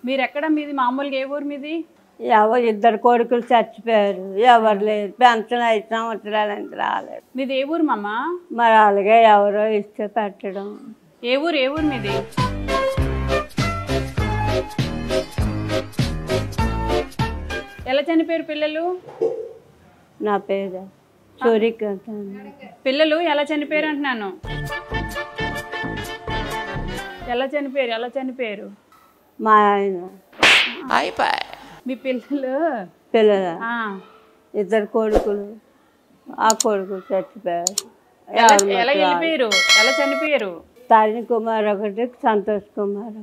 మీరెక్కడ మీది మామూలుగా ఏ ఊరు మీది? ఎవరు ఇద్దరు కొడుకులు చచ్చిపోయారు. ఎవరు లేరు. పెన్షన్ 5 సంవత్సరాలంటే రాలేదు. మీది ఏ ఊరు మామ? మరి అలాగే ఎవరో ఇస్తే పెట్టడం. ఏ ఊరు మీది? ఎలా చనిపోయారు పిల్లలు? నా పేరు సూర్యకాంత్. పిల్లలు ఎలా చనిపోయారు అంటున్నాను. ఎలా చనిపోయారు? మా ఆయన మీ పిల్లలు ఇద్దరు కొడుకులు. ఆ కొడుకులు చచ్చిపోయారు. ఎలా చనిపోయారు? తరుణ్ కుమార్ ఒకటి, సంతోష్ కుమార్.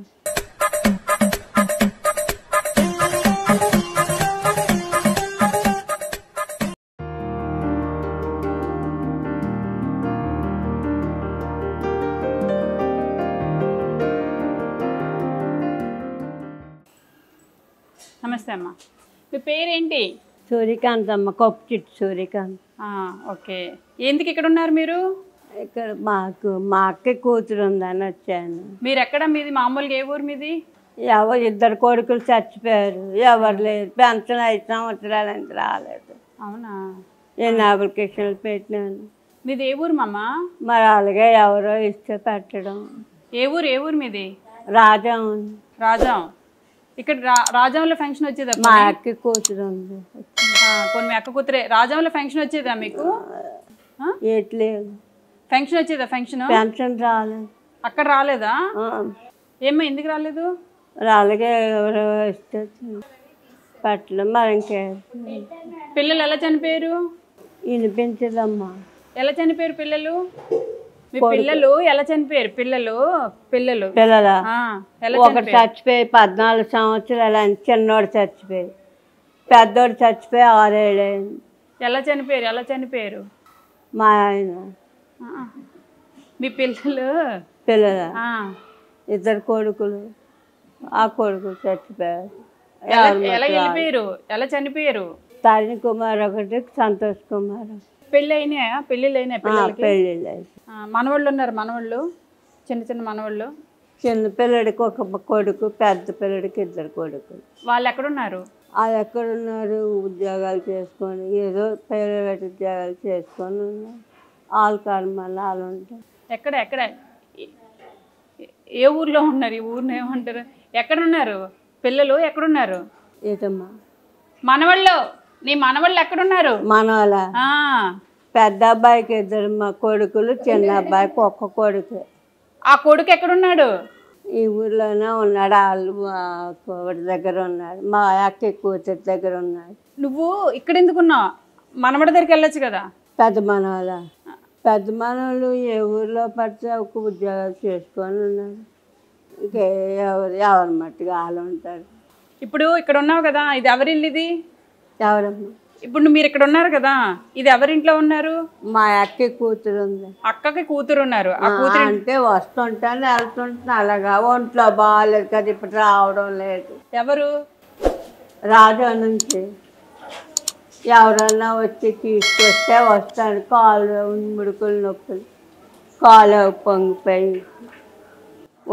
నమస్తే అమ్మ, మీ పేరేంటి? సూర్యకాంత్ అమ్మ, కొప్పు చిట్టు సూర్యకాంత్. ఓకే. ఎందుకు ఇక్కడ ఉన్నారు మీరు? ఇక్కడ మా అక్క కూతురు ఉందని వచ్చాను. మీరు ఎక్కడ మీది మామూలుగా ఏ ఊరు మీది? ఎవరు ఇద్దరు కొడుకులు చచ్చిపోయారు. ఎవరు లేరు. పెన్షన్ 5 సంవత్సరాలంటే రాలేదు. అవునా? నేను అప్లికేషన్లు పెట్టినాను. మీది ఏ ఊరు మామ? మరి అలాగే ఎవరో ఇస్తే పెట్టడం. ఏ ఊరు మీది? రాజాం. ఇక్కడ రాజంలో ఫంక్షన్ వచ్చేదా? మా అక్క కూతురు ఉంది. కొన్ని మీ అక్క కూతురే. రాజంలో ఫంక్షన్ వచ్చేదా మీకు? ఏట్లేదు. ఫంక్షన్ వచ్చేదా? పెన్షన్ రాలేదు. అక్కడ రాలేదా? ఏమ్మా, ఎందుకు రాలేదు? అలాగే ఎవరో ఇస్తే పెట్టడం. మరి ఇంకే పిల్లలు ఎలా చనిపోయారు? వినిపించదమ్మా. ఎలా చనిపోయారు పిల్లలు? మీ పిల్లలు ఎలా చనిపోయారు? పిల్లలు ఒకటి చచ్చిపోయి 14 సంవత్సరాలు అని. చిన్నోడు చచ్చిపోయి, పెద్దోడు చచ్చిపోయి 6 ఏళ్ళు అయింది. ఎలా చనిపోయారు? మా ఆయన. మీ పిల్లలు ఇద్దరు కొడుకులు. ఆ కొడుకులు చచ్చిపోయారు. ఎలా చనిపోయారు? తరుణ్ కుమార్ ఒకటి, సంతోష్ కుమార్. పెళ్ళిళ్ళైనాయా? పెళ్ళిళ్ళు. మనవాళ్ళు ఉన్నారు? చిన్న మనవాళ్ళు? చిన్న పిల్లడికి ఒక కొడుకు, పెద్ద పిల్లడికి 2 కొడుకులు. వాళ్ళు ఎక్కడున్నారు? వాళ్ళు ఎక్కడున్నారు? ఉద్యోగాలు చేసుకొని, ఏదో ప్రైవేట్ ఉద్యోగాలు చేసుకొని ఉన్నారు. వాళ్ళ కర్మలు వాళ్ళు ఉంటారు. ఎక్కడ ఏ ఊర్లో ఉన్నారు? ఈ ఊరిని ఏమంటారు? ఎక్కడున్నారు పిల్లలు? ఎక్కడున్నారు? ఏటమ్మా మనవాళ్ళు? నీ మనవాళ్ళు ఎక్కడున్నారు? మనవాళ్ళ పెద్ద అబ్బాయికి 2 కొడుకులు, చిన్న అబ్బాయికి 1 కొడుకు. ఆ కొడుకు ఎక్కడున్నాడు? ఈ ఊర్లోనే ఉన్నాడు. వాళ్ళు దగ్గర ఉన్నాడు. మా అక్క కూతురు దగ్గర ఉన్నాడు. నువ్వు ఇక్కడ ఎందుకున్నావు? మనవడి దగ్గరికి వెళ్ళొచ్చు కదా. పెద్ద మనవాళ్ళు ఏ ఊర్లో పడితే ఒక ఉద్యోగాలు చేసుకొని ఉన్నారు. ఇంకే ఎవరి మట్టుగా వాళ్ళు ఉంటారు. ఇప్పుడు ఇక్కడ ఉన్నావు కదా, ఇది ఎవరిల్లు? ఇది ఎవరమ్మా? ఇప్పుడు మీరు ఇక్కడ ఉన్నారు కదా, ఇది ఎవరింట్లో ఉన్నారు? మా అక్క కూతురు ఉంది. అక్కకి కూతురు ఉన్నారు. ఆ కూతురు అంటే వస్తుంటాను వెళ్తుంటాను. అలాగా ఒంట్లో బాగాలేదు కదా, ఇప్పుడు రావడం లేదు. ఎవరు? రాజా నుంచి ఎవరన్నా వచ్చి తీసుకొస్తే వస్తాను. కాలు ముడుకులు నొప్పులు, కాలు పొంగిపోయి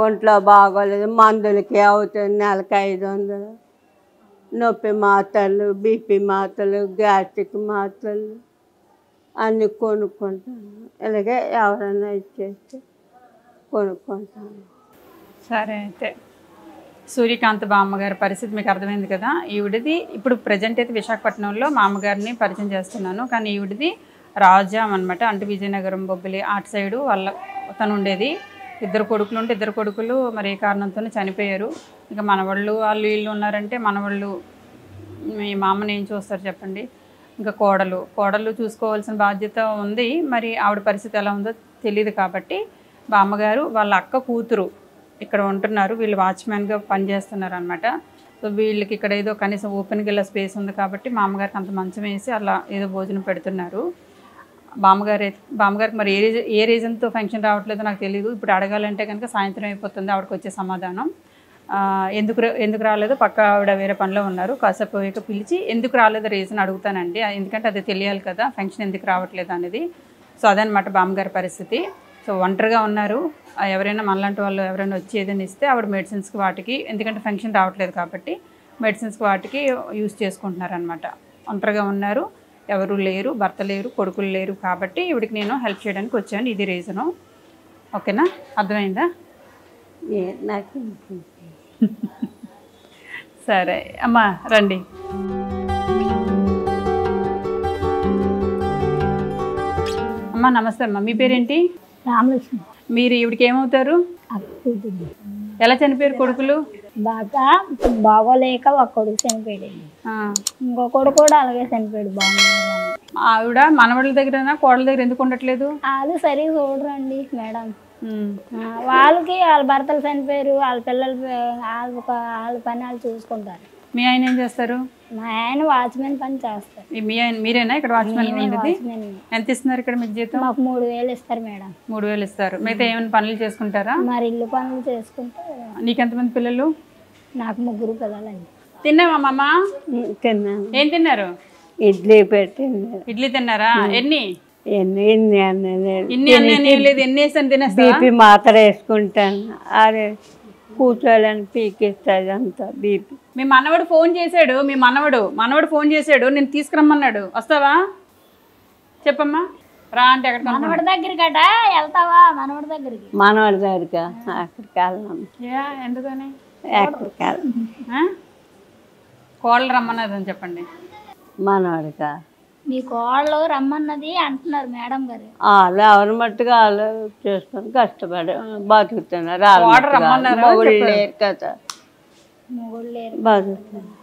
ఒంట్లో బాగోలేదు. మందులకి అవుతుంది నెలకు 500. నొప్పి మాత్రలు, బీపీ మాత్రలు, గ్యాస్ట్రిక్ మాత్రలు అన్నీ కొనుక్కుంటాను. ఇలాగే ఎవరైనా ఇచ్చేస్తే కొనుక్కుంటాను. సరే, అయితే సూర్యకాంత్ బామ్మగారి పరిస్థితి మీకు అర్థమైంది కదా. ఈవిడిది ఇప్పుడు ప్రజెంట్ అయితే విశాఖపట్నంలో మా అమ్మగారిని పరిచయం చేస్తున్నాను. కానీ ఈవిడిది రాజాం అనమాట. అంటే విజయనగరం, బొబ్బిలి అటు సైడు తను ఉండేది. 2 కొడుకులు ఉంటే 2 కొడుకులు మరి ఏ కారణంతోనే చనిపోయారు. ఇక మనవాళ్ళు వీళ్ళు ఉన్నారంటే మనవాళ్ళు మీ మామని ఏం చూస్తారు చెప్పండి. ఇంకా కోడలు చూసుకోవాల్సిన బాధ్యత ఉంది. మరి ఆవిడ పరిస్థితి ఎలా ఉందో తెలియదు కాబట్టి బామ్మగారు వాళ్ళ అక్క కూతురు ఇక్కడ ఉంటున్నారు. వీళ్ళు వాచ్మెన్గా పనిచేస్తున్నారు అనమాట. సో వీళ్ళకి ఇక్కడ ఏదో కనీసం ఓపెన్గా వెళ్ళే స్పేస్ ఉంది కాబట్టి మా అమ్మగారికి అంత మంచం వేసి అలా ఏదో భోజనం పెడుతున్నారు. బామ్మగారికి మరి ఏ రీజన్తో ఫంక్షన్ రావట్లేదో నాకు తెలియదు. ఇప్పుడు అడగాలంటే కనుక సాయంత్రం అయిపోతుంది ఆవిడకి వచ్చే సమాధానం. ఎందుకు రాలేదో పక్క ఆవిడ వేరే పనిలో ఉన్నారు. కాసేపు పోయాక పిలిచి ఎందుకు రాలేదో రీజన్ అడుగుతానండి. ఎందుకంటే అది తెలియాలి కదా ఫంక్షన్ ఎందుకు రావట్లేదు అనేది. సో అదనమాట బామ్మగారి పరిస్థితి. సో ఒంటరిగా ఉన్నారు. ఎవరైనా మనలాంటి వాళ్ళు ఎవరైనా వచ్చి ఏదైనా ఇస్తే ఆవిడ మెడిసిన్స్కి వాటికి, ఎందుకంటే ఫంక్షన్ రావట్లేదు కాబట్టి మెడిసిన్స్కి వాటికి యూస్ చేసుకుంటున్నారనమాట. ఒంటరిగా ఉన్నారు, ఎవరు లేరు, భర్త లేరు, కొడుకులు లేరు కాబట్టి ఈవిడికి నేను హెల్ప్ చేయడానికి వచ్చాను. ఇది రీజను. ఓకేనా, అర్థమైందా? నాకు సరే అమ్మా రండి. అమ్మా నమస్తే అమ్మా, మీ పేరేంటి? రామలక్ష్మి. మీరు ఈవిడికి ఏమవుతారు? ఎలా చనిపోయారు కొడుకులు? బాగా బాగోలేక ఒక కొడుకు చనిపోయాడు, ఇంకో కొడుకు కూడా అలాగే చనిపోయాడు. బాగున్నారు. ఆవిడ మనవడి దగ్గర కోడల దగ్గర ఎందుకు ఉండట్లేదు? వాళ్ళు సరిగా చూడరండి మేడం. వాళ్ళకి వాళ్ళ భర్తలు చనిపోయారు, వాళ్ళ పిల్లలు వాళ్ళ పని వాళ్ళు చూసుకుంటారు. మీ ఆయన ఏం చేస్తారు? మా ఆయన వాచ్మెన్ పని చేస్తారు. మీ ఆయన మీరేనా ఇక్కడ వాచ్మెన్ ఉండేది? ఎంత ఇస్తున్నారు ఇక్కడ మీకు జీతం? మాకు 3,000 ఇస్తారు మేడం. 3,000 ఇస్తారు. మిగతా ఏమైనా పనులు చేసుకుంటారా? మరి ఇల్లు పనులు చేసుకుంటే. నీకెంతమంది పిల్లలు? నాకు 3 పిల్లలండి. తిన్నావా? తిన్నాను. ఏం తిన్నారు? ఇడ్లీ పెట్టింది. ఇడ్లీ తిన్నారా? ఎన్ని ఇన్ని అన్నీ లేదు, ఎన్ని వేసాను తినేస్తా? బీపీ మాత్ర వేసుకుంటాను. అరే కూర్చోవాలని పీకిస్తుంది అంతా బీపీ. మీ మనవడు ఫోన్ చేశాడు, మీ మనవడు ఫోన్ చేశాడు, నేను తీసుకురమ్మన్నాడు. వస్తావా? చెప్పమ్మా. రా అంటే ఎక్కడికి? మనవడి దగ్గరికి అట వెళ్తావా? మనవడి దగ్గరికి. మనవాడి దగ్గరికి అక్కడికి వెళ్ళాం. ఎందుకని? ఎక్కడికి వెళ్ళాం. కోళ్ళు రమ్మన్నదని చెప్పండి. మనవాడికా? మీ కోళ్ళు రమ్మన్నది అంటున్నారు మేడం గారు. వాళ్ళు ఎవరి మట్టుగా వాళ్ళు చేసుకొని కష్టపడి బతుకుతున్నారు. లేరు కదా, మొగుళ్ళు లేరు, బతుకుతున్నారు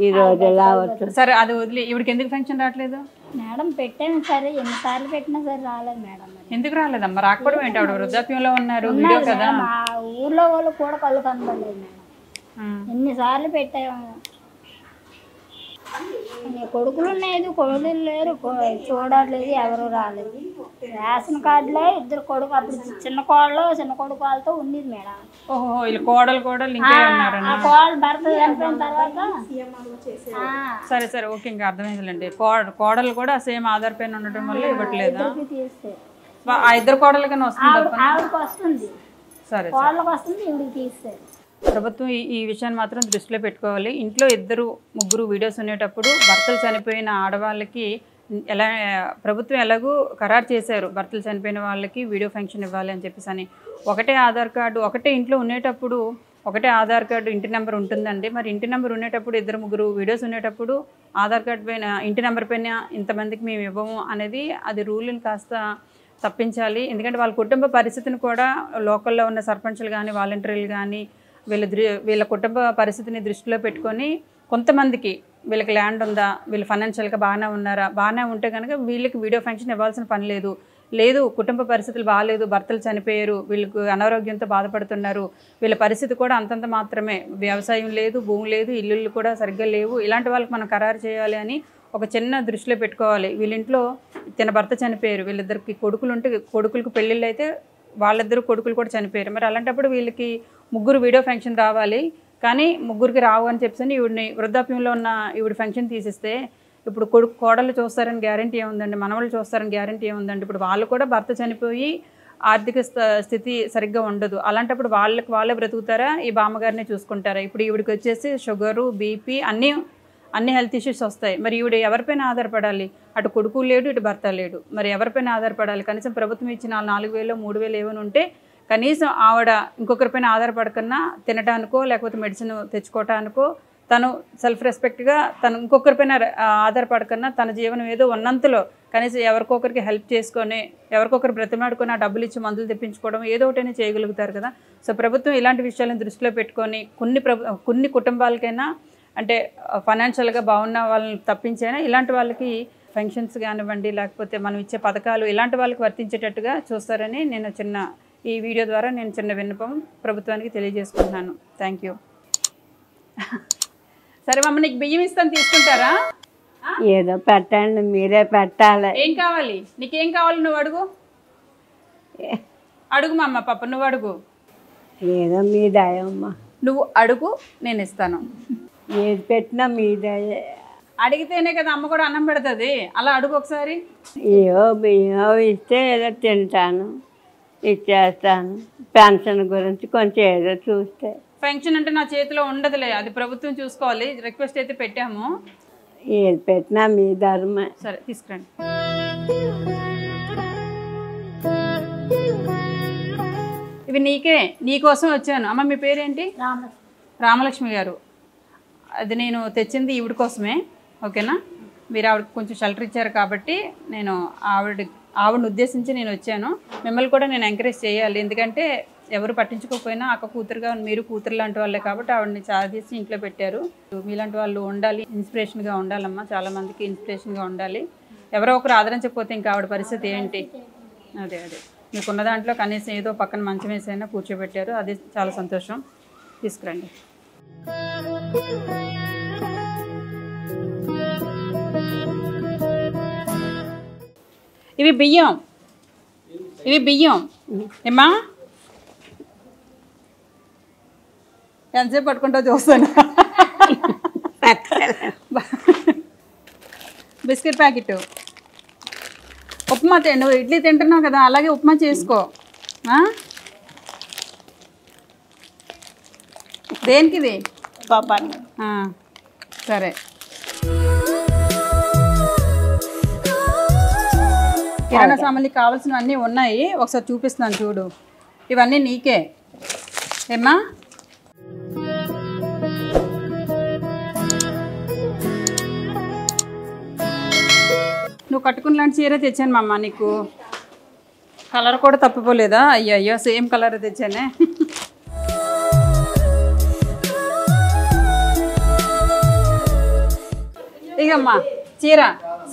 ఈ రోజు ఎలా అవుతుంది. సరే అది వదిలి, ఇవిడికి ఎందుకు ఫంక్షన్ రావట్లేదు? మేడం పెట్టాను సరే, ఎన్నిసార్లు పెట్టినా సరే రాలేదు మేడం. ఎందుకు రాలేదమ్మా? రాకపోవడం ఏంటి? ఆవిడ వృద్ధాప్యంలో ఉన్నారు. వీడియో కదా. మా ఊర్లో వాళ్ళు కూడా కళ్ళు కనబడలేదు మేడం. ఎన్నిసార్లు పెట్టాము. కొడుకులు ఉన్నాయి, కొడుకులు లేరు, చూడట్లేదు, ఎవరు రాలేదు. రేషన్ కార్డులో 2 కొడుకు, అప్పుడు చిన్న కొడుకు వాళ్ళతో ఉండేది మేడం. ఓహో, వీళ్ళు కోడలు ఆ కోడలు భర్త చనిపోయిన తర్వాత. సరే సరే ఓకే, ఇంకా అర్థమైందిలేండి. కోడలు కూడా సేమ్ ఆధార్ పైన ఉండటం వల్ల ఇవ్వట్లేదు. ఆ 2 కోడలకైనా వస్తుంది? ఆవిడకి వస్తుంది. సరే, కోడలకు వస్తుంది, ఈవిడికి తీస్తారు. ప్రభుత్వం ఈ విషయాన్ని మాత్రం దృష్టిలో పెట్టుకోవాలి. ఇంట్లో 2, 3 వీడియోస్ ఉండేటప్పుడు భర్తలు చనిపోయిన ఆడవాళ్ళకి ఎలా ప్రభుత్వం ఎలాగూ ఖరారు చేశారు, భర్తలు చనిపోయిన వాళ్ళకి వీడియో ఫంక్షన్ ఇవ్వాలి అని చెప్పేసి అని. ఒకటే ఆధార్ కార్డు, ఒకటే ఇంట్లో ఉండేటప్పుడు ఒకటే ఆధార్ కార్డు, ఇంటి నెంబర్ ఉంటుందండి. మరి ఇంటి నెంబర్ ఉండేటప్పుడు 2, 3 వీడియోస్ ఉండేటప్పుడు ఆధార్ కార్డు పైన ఇంటి నెంబర్ పైన ఇంతమందికి మేము ఇవ్వము అనేది అది రూల్ని కాస్త తప్పించాలి. ఎందుకంటే వాళ్ళ కుటుంబ పరిస్థితిని కూడా లోకల్లో ఉన్న సర్పంచులు కానీ వాలంటీర్లు కానీ వీళ్ళ కుటుంబ పరిస్థితిని దృష్టిలో పెట్టుకొని కొంతమందికి వీళ్ళకి ల్యాండ్ ఉందా, వీళ్ళు ఫైనాన్షియల్గా బాగానే ఉన్నారా, బాగానే ఉంటే కనుక వీళ్ళకి వీడియో ఫంక్షన్ ఇవ్వాల్సిన పని లేదు. కుటుంబ పరిస్థితులు బాగాలేదు, భర్తలు చనిపోయారు, వీళ్ళకు అనారోగ్యంతో బాధపడుతున్నారు, వీళ్ళ పరిస్థితి కూడా అంతంత మాత్రమే, వ్యవసాయం లేదు, భూమి లేదు, ఇల్లుళ్ళు కూడా సరిగ్గా లేవు, ఇలాంటి వాళ్ళకి మనం ఖరారు చేయాలి అని ఒక చిన్న దృష్టిలో పెట్టుకోవాలి. వీళ్ళింట్లో తన భర్త చనిపోయారు, వీళ్ళిద్దరికి కొడుకులు ఉంటే కొడుకులకు పెళ్ళిళ్ళు అయితే వాళ్ళిద్దరు కొడుకులు కూడా చనిపోయారు. మరి అలాంటప్పుడు వీళ్ళకి 3 వీడియో ఫంక్షన్ రావాలి, కానీ 3కి రావు అని చెప్పేసి ఈవిడిని వృద్ధాప్యంలో ఉన్న ఈవిడ ఫంక్షన్ తీసిస్తే ఇప్పుడు కోడళ్ళు చూస్తారని గ్యారంటీ ఏముందండి, మనవాళ్ళు చూస్తారని గ్యారంటీ ఏముందండి. ఇప్పుడు వాళ్ళు కూడా భర్త చనిపోయి ఆర్థిక స్థితి సరిగ్గా ఉండదు. అలాంటప్పుడు వాళ్ళే బ్రతుకుతారా, ఈ బామ్మగారిని చూసుకుంటారా? ఇప్పుడు ఈవిడికి వచ్చేసి షుగరు, బీపీ అన్ని హెల్త్ ఇష్యూస్ వస్తాయి. మరి ఈవిడ ఎవరిపైన ఆధారపడాలి? అటు కొడుకు లేడు, ఇటు భర్త లేడు, మరి ఎవరిపైన ఆధారపడాలి? కనీసం ప్రభుత్వం ఇచ్చిన 4,000 3,000 ఏమైనా ఉంటే కనీసం ఆవిడ ఇంకొకరిపైన ఆధారపడకన్నా తినడానికో లేకపోతే మెడిసిన్ తెచ్చుకోవటానికో తను సెల్ఫ్ రెస్పెక్ట్గా తను ఇంకొకరిపైన ఆధారపడకన్నా తన జీవనం ఏదో ఉన్నంతలో కనీసం ఎవరికొకరికి హెల్ప్ చేసుకొని ఎవరికొకరు బ్రతిమాడుకొని ఆ డబ్బులు ఇచ్చి మందులు తెప్పించుకోవడం ఏదో ఒకటైనా చేయగలుగుతారు కదా. సో ప్రభుత్వం ఇలాంటి విషయాలను దృష్టిలో పెట్టుకొని కొన్ని కుటుంబాలకైనా అంటే ఫైనాన్షియల్గా బాగున్న వాళ్ళని తప్పించైనా ఇలాంటి వాళ్ళకి ఫంక్షన్స్ కానివ్వండి లేకపోతే మనం ఇచ్చే పథకాలు ఇలాంటి వాళ్ళకి వర్తించేటట్టుగా చూస్తారని నేను ఈ వీడియో ద్వారా నేను చిన్న విన్నపం ప్రభుత్వానికి తెలియజేసుకుంటున్నాను. Thank you. సరే మమ్మ, నీకు బియ్యం ఇస్తాను, తీసుకుంటారా? ఏదో పెట్టండి, మీరే పెట్టాలి. ఏం కావాలి? నీకేం కావాలి? నువ్వు అడుగు మా అమ్మ. పాప నువ్వు అడుగు. ఏదో మీ దయమ్మ, నువ్వు అడుగు, నేను ఇస్తాను. ఏది పెట్టినా మీ దయ. అడిగితేనే కదా అమ్మ కూడా అన్నం పెడుతుంది. అలా అడుగు ఒకసారి. ఏవో బియ్యం ఇస్తే ఏదో తింటాను, ఇచ్చేస్తాను. పెన్షన్ గురించి కొంచెం ఏదో చూస్తే. పెన్షన్ అంటే నా చేతిలో ఉండదులే, అది ప్రభుత్వం చూసుకోవాలి. రిక్వెస్ట్ అయితే పెట్టాము. ఏది పెట్టినా మీ ధర్మే. సరే తీసుకురండి. ఇవి నీకోసం వచ్చాను. అమ్మ మీ పేరేంటి? రామలక్ష్మి గారు. అది నేను తెచ్చింది ఈవిడ కోసమే, ఓకేనా? మీరు ఆవిడకి కొంచెం షెల్టర్ ఇచ్చారు కాబట్టి నేను ఆవిడని ఉద్దేశించి నేను వచ్చాను. మిమ్మల్ని కూడా నేను ఎంకరేజ్ చేయాలి, ఎందుకంటే ఎవరు పట్టించుకోకపోయినా అక్క కూతురుగా మీరు కూతురు లాంటి వాళ్ళే కాబట్టి ఆవిడని చాదీసి ఇంట్లో పెట్టారు. మీలాంటి వాళ్ళు ఉండాలి, ఇన్స్పిరేషన్గా ఉండాలమ్మా, చాలామందికి ఇన్స్పిరేషన్గా ఉండాలి. ఎవరో ఒకరు ఆదరించకపోతే ఇంకా ఆవిడ పరిస్థితి ఏంటి? అదే మీకున్న దాంట్లో కనీసం ఏదో పక్కన మంచం వేసైనా కూర్చోబెట్టారు, అది చాలా సంతోషం. తీసుకురండి. ఇవి బియ్యం ఏమ్మా? ఎంతసేపు పట్టుకుంటా చూస్తాను. Biscuit packet. ఉప్మా నువ్వు ఇడ్లీ తింటున్నావు కదా, అలాగే ఉప్మా చేసుకో. దేనికి ఇది? సరే. కిరాణా సామాన్లకి కావాల్సినవన్నీ ఉన్నాయి, ఒకసారి చూపిస్తున్నాను చూడు. ఇవన్నీ నీకే ఏమ్మా? నువ్వు కట్టుకున్న లాంటి చీర తెచ్చాను మా అమ్మ నీకు. కలర్ కూడా తప్పిపోలేదా? అయ్యో సేమ్ కలర్ తెచ్చానే. ఇకమ్మా చీర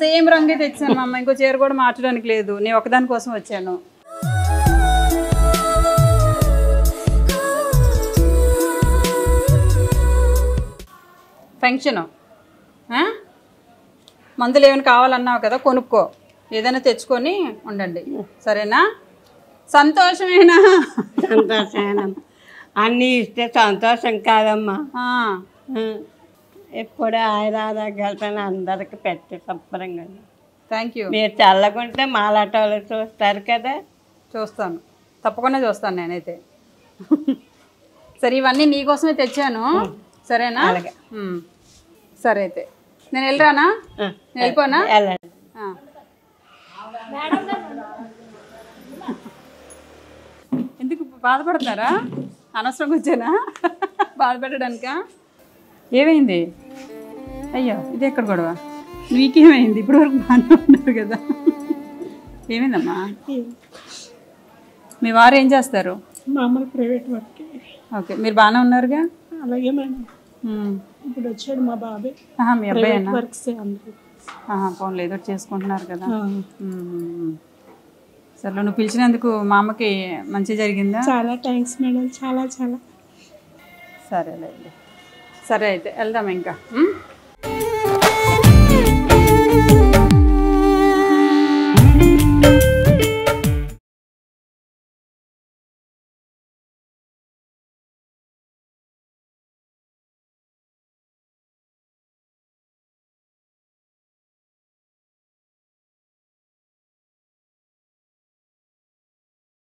సేమ్ రంగే తెచ్చాను మా అమ్మ, ఇంకో చీర కూడా మార్చడానికి లేదు, నేను ఒకదాని కోసం వచ్చాను. ఫంక్షను మందులు ఏమైనా కావాలన్నావు కదా, కొనుక్కో, ఏదైనా తెచ్చుకొని ఉండండి, సరేనా? సంతోషమేనా? సంతోషమేనా? అన్నీ ఇస్తే సంతోషం కాదమ్మా. ఎప్పుడు ఆయురారోగ్యాలతో అందరికి పెట్టి శుభ్రంగా. Thank you. మీరు చల్లకుంటే మాలాట వాళ్ళు చూస్తారు కదా. చూస్తాను, తప్పకుండా చూస్తాను నేనైతే. సరే ఇవన్నీ నీకోసమే తెచ్చాను, సరేనా? అలాగే. సరే అయితే నేను వెళ్ళరానా? నేను వెళ్ళిపోనా? ఎందుకు బాధపడుతున్నారా? అనవసరంగా వచ్చానా బాధపెట్టడానికా? ఏమైంది? అయ్యో ఇది ఎక్కడ గొడవ? నీకేమైంది? ఇప్పటి వరకు బాగానే ఉన్నారు కదా, ఏమైందమ్మా? మీ వారు ఏం చేస్తారు? మామూలు ప్రైవేట్ వర్క్. ఓకే, మీరు బాగానే ఉన్నారుగా? అలాగే మేడం. ఇప్పుడు వచ్చాడు మా బాబాయ్. మీ అబ్బాయి వర్క్స్ ఫోన్లో ఏదో చేసుకుంటున్నారు కదా. సరే నువ్వు పిలిచినందుకు మా అమ్మకి మంచి జరిగిందా? చాలా థ్యాంక్స్ మేడం, చాలా చాలా. సరేలేండి. సరే అయితే వెళ్దాం ఇంకా.